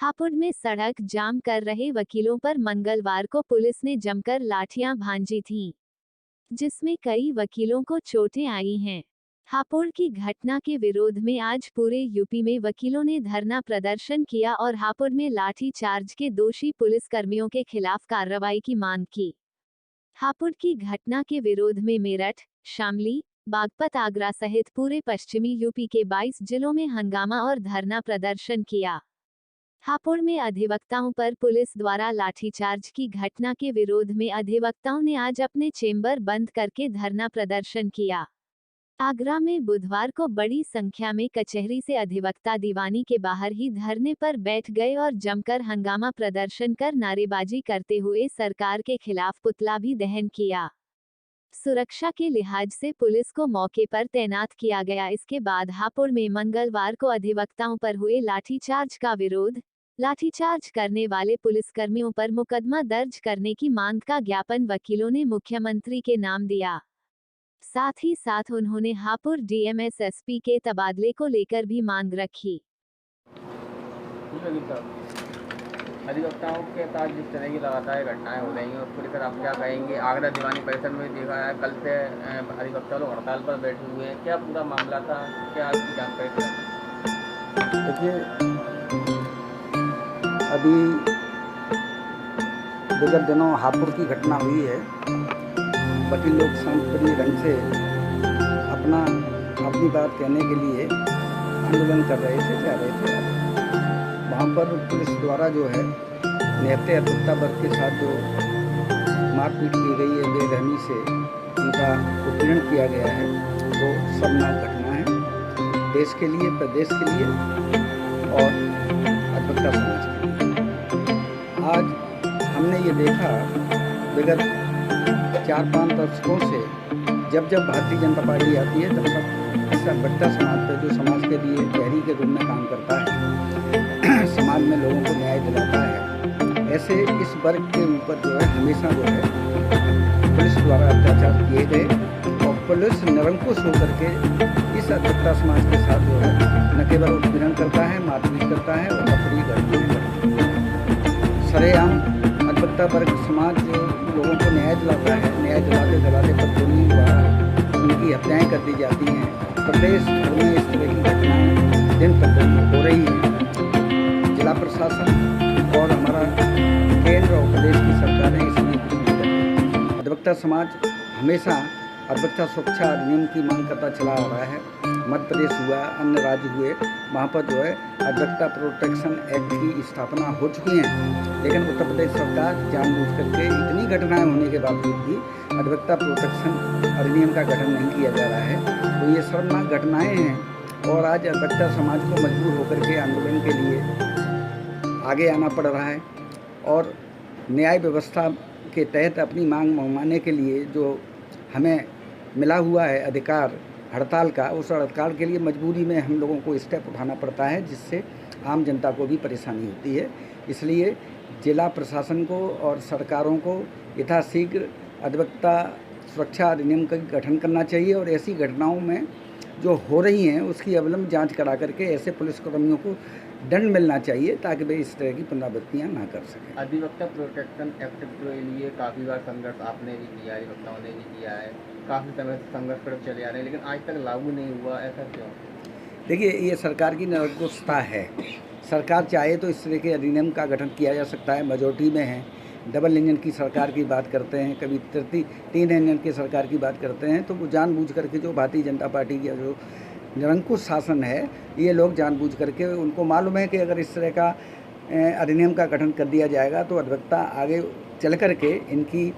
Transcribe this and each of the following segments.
हापुड़ में सड़क जाम कर रहे वकीलों पर मंगलवार को पुलिस ने जमकर लाठियां भांजी थीं, जिसमें कई वकीलों को चोटें आई हैं। हापुड़ की घटना के विरोध में आज पूरे यूपी में वकीलों ने धरना प्रदर्शन किया और हापुड़ में लाठी चार्ज के दोषी पुलिसकर्मियों के खिलाफ कार्रवाई की मांग की। हापुड़ की घटना के विरोध में मेरठ, शामली, बागपत, आगरा सहित पूरे पश्चिमी यूपी के 22 जिलों में हंगामा और धरना प्रदर्शन किया। हापुड़ में अधिवक्ताओं पर पुलिस द्वारा लाठीचार्ज की घटना के विरोध में अधिवक्ताओं ने आज अपने चेंबर बंद करके धरना प्रदर्शन किया। आगरा में बुधवार को बड़ी संख्या में कचहरी से अधिवक्ता दीवानी के बाहर ही धरने पर बैठ गए और जमकर हंगामा प्रदर्शन कर नारेबाजी करते हुए सरकार के खिलाफ पुतला भी दहन किया। सुरक्षा के लिहाज से पुलिस को मौके पर तैनात किया गया। इसके बाद हापुड़ में मंगलवार को अधिवक्ताओं पर हुए लाठीचार्ज का विरोध, लाठीचार्ज करने वाले पुलिसकर्मियों पर मुकदमा दर्ज करने की मांग का ज्ञापन वकीलों ने मुख्यमंत्री के नाम दिया। साथ ही साथ उन्होंने हापुड़ डीएमएस एसपी के तबादले को लेकर भी मांग रखी। अधिवक्ताओं के साथ जिस तरह की लगातार घटनाएं हो रही हैं उसको लेकर आप क्या कहेंगे? आगरा दीवानी परिसर में देखा है, कल से अधिवक्ता लोग हड़ताल पर बैठे हुए हैं। क्या पूरा मामला था, क्या आपकी जानकारी थी? देखिए, अभी विगत दिनों हापुड़ की घटना हुई है। वकील लोग शांतिपूर्ण ढंग से अपनी बात कहने के लिए आंदोलन कर रहे थे, जा रहे थे। वहाँ पर पुलिस द्वारा जो है निहत्थे अधिवक्ता वर्ग के साथ जो मारपीट की गई है, बेरहमी से उनका उत्पीड़न किया गया है, वो शर्मनाक घटना है देश के लिए, प्रदेश के लिए और अधिवक्ता समाज के लिए। आज हमने ये देखा विगत 4-5 दशकों से जब भारतीय जनता पार्टी आती है तब तक इस अधिवक्ता समाज पर, जो समाज के लिए गहरी के रूप में काम करता है, समाज में लोगों को न्याय दिलाता है, ऐसे इस वर्ग के ऊपर जो है हमेशा जो है पुलिस द्वारा अत्याचार किए गए और पुलिस निरंकुश होकर के इस अधिवक्ता समाज के साथ जो है न केवल उत्पीड़न करता है, मारपीट करता है और तफरीक करता है। सरेआम अधिवक्ता वर्ग समाज जो लोगों को न्याय दिलाता है, न्याय दिलाते पत्नी द्वारा उनकी हत्याएं कर दी जाती हैं। प्रदेश भर में इस तरह की घटनाएं दिन प्रतिदिन हो रही है। जिला प्रशासन और हमारा केंद्र और प्रदेश की सरकारें इसमें कुछ नहीं करती। अधिवक्ता समाज हमेशा अधिवक्ता सुरक्षा अधिनियम की मांग करता चला आ रहा है। मध्य प्रदेश हुआ, अन्य राज्य हुए, वहाँ पर जो है अधिवक्ता प्रोटेक्शन एक्ट की स्थापना हो चुकी है, लेकिन उत्तर प्रदेश सरकार जानबूझ करके इतनी घटनाएं होने के बावजूद भी अधिवक्ता प्रोटेक्शन अधिनियम का गठन नहीं किया जा रहा है। तो ये शर्मनाक घटनाएं हैं और आज अधिवक्ता समाज को मजबूर होकर के आंदोलन के लिए आगे आना पड़ रहा है और न्याय व्यवस्था के तहत अपनी मांग मनवाने के लिए जो हमें मिला हुआ है अधिकार हड़ताल का, उस हड़ताल के लिए मजबूरी में हम लोगों को स्टेप उठाना पड़ता है, जिससे आम जनता को भी परेशानी होती है। इसलिए जिला प्रशासन को और सरकारों को यथाशीघ्र अधिवक्ता सुरक्षा अधिनियम का गठन करना चाहिए और ऐसी घटनाओं में जो हो रही हैं उसकी अविलंब जांच करा करके ऐसे पुलिसकर्मियों को दंड मिलना चाहिए ताकि वे इस तरह की पुनरावृत्तियाँ ना कर सकें। अधिवक्ता प्रोटेक्शन एक्ट के लिए काफ़ी बार संघर्ष आपने भी किया है, अधिवक्ताओं ने भी किया है, काफ़ी समय से संघर्ष कर चले आ रहे हैं, लेकिन आज तक लागू नहीं हुआ, ऐसा क्यों? देखिए, ये सरकार की निरंकुशता है। सरकार चाहे तो इस तरह के अधिनियम का गठन किया जा सकता है। मेजॉरिटी में है, डबल इंजन की सरकार की बात करते हैं, कभी 3 इंजन की सरकार की बात करते हैं, तो वो जानबूझ करके जो भारतीय जनता पार्टी का जो निरंकुश शासन है, ये लोग जानबूझ करके, उनको मालूम है कि अगर इस तरह का अधिनियम का गठन कर दिया जाएगा तो अधिवक्ता आगे चल करके इनकी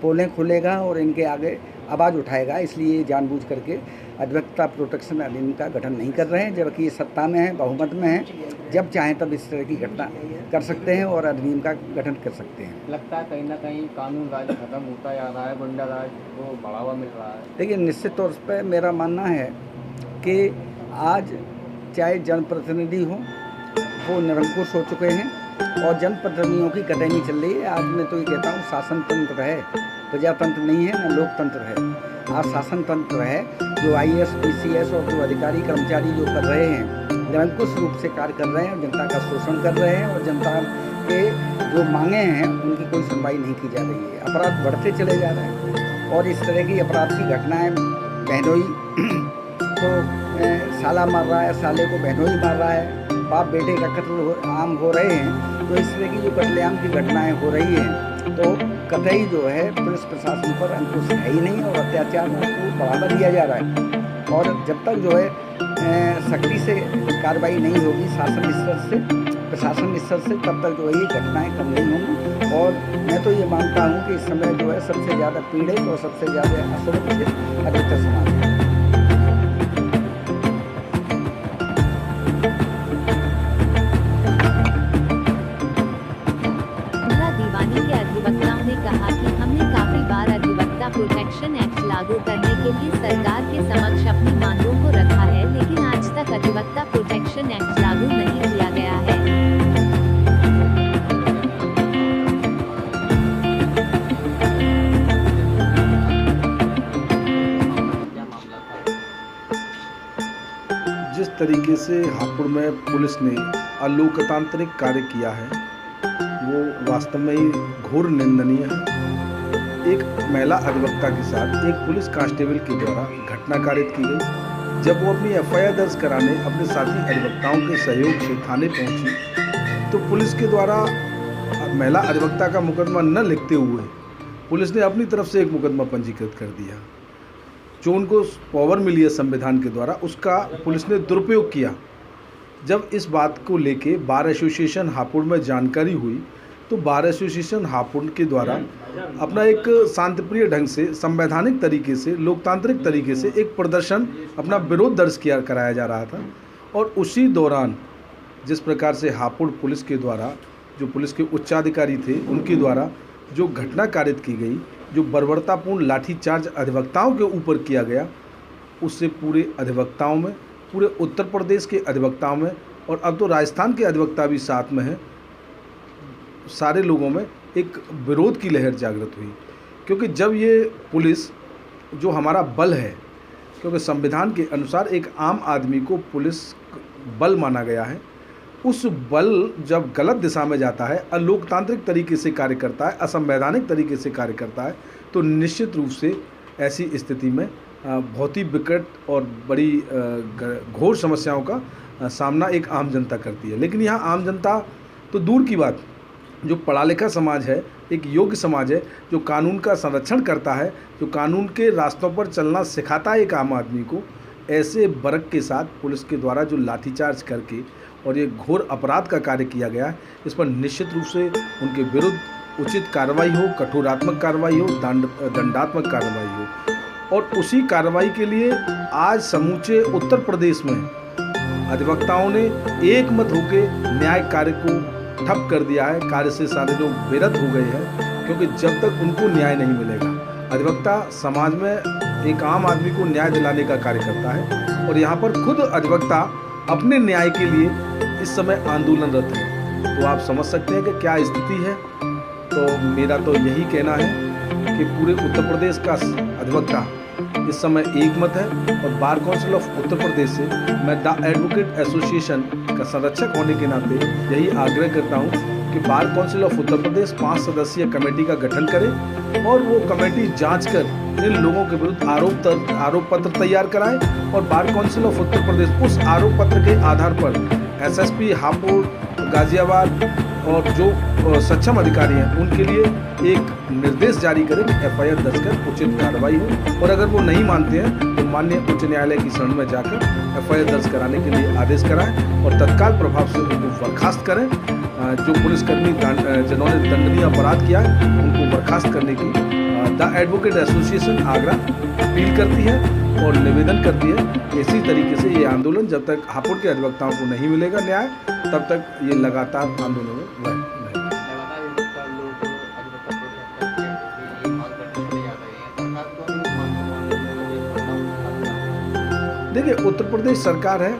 पोलें खोलेगा और इनके आगे आवाज़ उठाएगा। इसलिए जानबूझ करके अधिवक्ता प्रोटेक्शन अधिनियम का गठन नहीं कर रहे हैं, जबकि ये सत्ता में है, बहुमत में है। जब चाहें तब इस तरह की घटना कर सकते हैं और अधिनियम का गठन कर सकते हैं। लगता है कहीं ना कहीं कानून राज खत्म होता जा रहा है, गुंडा राज को बढ़ावा मिल रहा है। देखिए, निश्चित तौर पर मेरा मानना है कि आज चाहे जनप्रतिनिधि हो वो निरंकुश हो चुके हैं और जनप्रतिनिधियों की कतई नहीं चल रही है। आज मैं तो ये कहता हूँ शासन तंत्र है, प्रजातंत्र नहीं है, न लोकतंत्र है। आज शासन तंत्र है। जो IAS, PCS और जो अधिकारी कर्मचारी जो कर रहे हैं निरंकुश रूप से कार्य कर रहे हैं और जनता का शोषण कर रहे हैं और जनता के जो मांगे हैं उनकी कोई सुनवाई नहीं की जा रही है। अपराध बढ़ते चले जा रहे हैं और इस तरह की अपराध की घटनाएं, बहनोई को साला मार रहा है, साले को बहनोई मार रहा है, बाप बेटे का कत्ल आम हो रहे हैं। तो इस तरह की जो कत्लेआम की घटनाएं हो रही हैं तो कतई जो है पुलिस प्रशासन पर अंकुश है ही नहीं और अत्याचार को बढ़ावा दिया जा रहा है। और जब तक जो है सख्ती से कार्रवाई नहीं होगी शासन स्तर से, प्रशासन स्तर से, तब तक जो है ये घटनाएं कम नहीं होंगी। और मैं तो ये मानता हूँ कि इस समय जो है सबसे ज़्यादा पीड़ित और सबसे ज़्यादा असुरक्षित अधिकतर समाज है। अधिवक्ताओं ने कहा कि हमने काफी बार अधिवक्ता प्रोटेक्शन एक्ट लागू करने के लिए सरकार के समक्ष अपनी मांगों को रखा है, लेकिन आज तक अधिवक्ता प्रोटेक्शन एक्ट लागू नहीं किया गया है। जिस तरीके से हापुड़ में पुलिस ने अलोकतांत्रिक कार्य किया है वो वास्तव में ही घोर निंदनीय है। एक महिला अधिवक्ता के साथ एक पुलिस कांस्टेबल के द्वारा घटना कारित की गई। जब वो अपनी एफआईआर दर्ज कराने अपने साथी अधिवक्ताओं के सहयोग से थाने पहुंची तो पुलिस के द्वारा महिला अधिवक्ता का मुकदमा न लिखते हुए पुलिस ने अपनी तरफ से एक मुकदमा पंजीकृत कर दिया। जो उनको पावर मिली है संविधान के द्वारा उसका पुलिस ने दुरुपयोग किया। जब इस बात को लेके बार एसोसिएशन हापुड़ में जानकारी हुई तो बार एसोसिएशन हापुड़ के द्वारा अपना एक शांतिप्रिय ढंग से, संवैधानिक तरीके से, लोकतांत्रिक तरीके से एक प्रदर्शन, अपना विरोध दर्ज कराया जा रहा था। और उसी दौरान जिस प्रकार से हापुड़ पुलिस के द्वारा, जो पुलिस के उच्चाधिकारी थे उनके द्वारा जो घटना कारित की गई, जो बर्बरतापूर्ण लाठीचार्ज अधिवक्ताओं के ऊपर किया गया, उससे पूरे अधिवक्ताओं में, पूरे उत्तर प्रदेश के अधिवक्ताओं में और अब तो राजस्थान के अधिवक्ता भी साथ में हैं, सारे लोगों में एक विरोध की लहर जागृत हुई। क्योंकि जब ये पुलिस जो हमारा बल है, क्योंकि संविधान के अनुसार एक आम आदमी को पुलिस बल माना गया है, उस बल जब गलत दिशा में जाता है, अलोकतांत्रिक तरीके से कार्य करता है, असंवैधानिक तरीके से कार्य करता है, तो निश्चित रूप से ऐसी स्थिति में बहुत ही विकट और बड़ी घोर समस्याओं का सामना एक आम जनता करती है। लेकिन यहाँ आम जनता तो दूर की बात, जो पढ़ा लिखा समाज है, एक योग्य समाज है, जो कानून का संरक्षण करता है, जो कानून के रास्तों पर चलना सिखाता है एक आम आदमी को, ऐसे वर्ग के साथ पुलिस के द्वारा जो लाठीचार्ज करके और ये घोर अपराध का कार्य किया गया है, इस पर निश्चित रूप से उनके विरुद्ध उचित कार्रवाई हो, कठोरात्मक कार्रवाई हो, दंडात्मक कार्रवाई हो। और उसी कार्रवाई के लिए आज समूचे उत्तर प्रदेश में अधिवक्ताओं ने एक मत होकर न्याय कार्य को ठप कर दिया है। कार्य से सारे लोग बेरत हो गए हैं, क्योंकि जब तक उनको न्याय नहीं मिलेगा, अधिवक्ता समाज में एक आम आदमी को न्याय दिलाने का कार्य करता है और यहाँ पर खुद अधिवक्ता अपने न्याय के लिए इस समय आंदोलनरत है। तो आप समझ सकते हैं कि क्या स्थिति है। तो मेरा तो यही कहना है कि पूरे उत्तर प्रदेश का अधिवक्ता इस समय एक मत है और bar council of Uttar Pradesh से मैं द एडवोकेट एसोसिएशन का संरक्षक होने के नाते यही आग्रह करता हूं कि bar council of Uttar Pradesh 5 सदस्यीय कमेटी का गठन करे और वो कमेटी जांच कर इन लोगों के विरुद्ध आरोप पत्र तैयार कराए और bar council of Uttar Pradesh उस आरोप पत्र के आधार पर एसएसपी हापुड़, गाजियाबाद और जो सक्षम अधिकारी हैं उनके लिए एक निर्देश जारी करें कि एफआईआर दर्ज कर उचित कार्रवाई हो। और अगर वो नहीं मानते हैं तो माननीय उच्च न्यायालय की शरण में जाकर एफआईआर दर्ज कराने के लिए आदेश कराएं और तत्काल प्रभाव से उनको बर्खास्त करें। जो पुलिसकर्मी जिन्होंने दंडनीय अपराध किया है उनको बर्खास्त करने की the advocate association Agra appeal करती है और निवेदन करती है। इसी तरीके से ये आंदोलन जब तक हापुड़ के अधिवक्ताओं को नहीं मिलेगा न्याय, तब तक ये लगातार आंदोलन में देखिए, उत्तर प्रदेश सरकार है,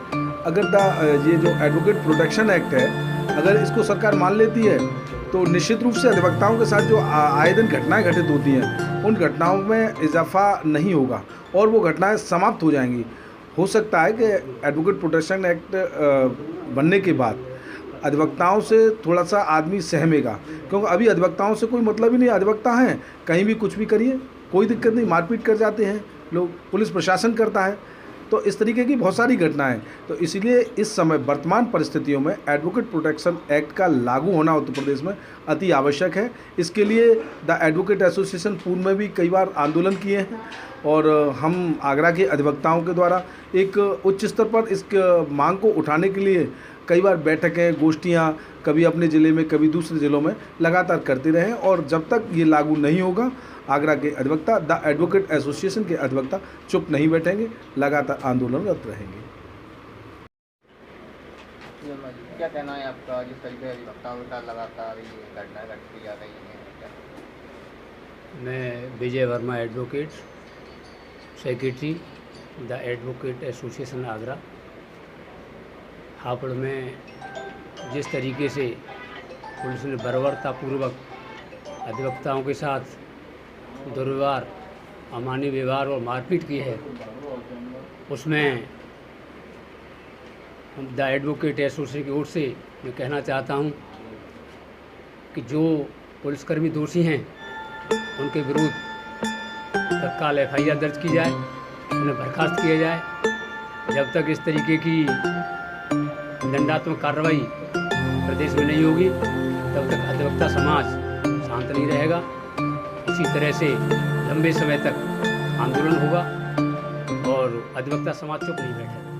अगर ये जो एडवोकेट प्रोटेक्शन एक्ट है, अगर इसको सरकार मान लेती है तो निश्चित रूप से अधिवक्ताओं के साथ जो आए दिन घटनाएं घटित होती हैं उन घटनाओं में इजाफा नहीं होगा और वो घटनाएं समाप्त हो जाएंगी। हो सकता है कि एडवोकेट प्रोटेक्शन एक्ट बनने के बाद अधिवक्ताओं से थोड़ा सा आदमी सहमेगा, क्योंकि अभी अधिवक्ताओं से कोई मतलब ही नहीं। अधिवक्ता हैं, कहीं भी कुछ भी करिए, कोई दिक्कत नहीं, मारपीट कर जाते हैं लोग, पुलिस प्रशासन करता है। तो इस तरीके की बहुत सारी घटनाएं, तो इसीलिए इस समय वर्तमान परिस्थितियों में एडवोकेट प्रोटेक्शन एक्ट का लागू होना उत्तर प्रदेश में अति आवश्यक है। इसके लिए द एडवोकेट एसोसिएशन पूर्व में भी कई बार आंदोलन किए हैं और हम आगरा के अधिवक्ताओं के द्वारा एक उच्च स्तर पर इस मांग को उठाने के लिए कई बार बैठकें, गोष्ठियाँ, कभी अपने ज़िले में कभी दूसरे ज़िलों में लगातार करते रहे और जब तक ये लागू नहीं होगा आगरा के अधिवक्ता, द एडवोकेट एसोसिएशन के अधिवक्ता चुप नहीं बैठेंगे, लगातार आंदोलनरत रहेंगे। क्या कहना है आपका, जिस तरीके से अधिवक्ताओं के साथ लगातार ये घटनाएं घटती जा रही हैं? मैं Vijay Verma, advocate, secretary the advocate association Agra. Hapur में जिस तरीके से पुलिस ने बर्बरतापूर्वक अधिवक्ताओं के साथ दुर्व्यवहार, अमानवीय व्यवहार और मारपीट की है, उसमें द एडवोकेट एसोसिएशन की ओर से मैं कहना चाहता हूं कि जो पुलिसकर्मी दोषी हैं उनके विरुद्ध तत्काल एफआईआर दर्ज की जाए, उन्हें बर्खास्त किया जाए। जब तक इस तरीके की दंडात्मक कार्रवाई प्रदेश में नहीं होगी तब तक अधिवक्ता समाज शांत नहीं रहेगा। इसी तरह से लंबे समय तक आंदोलन होगा और अधिवक्ता समाज चुप नहीं बैठेगा।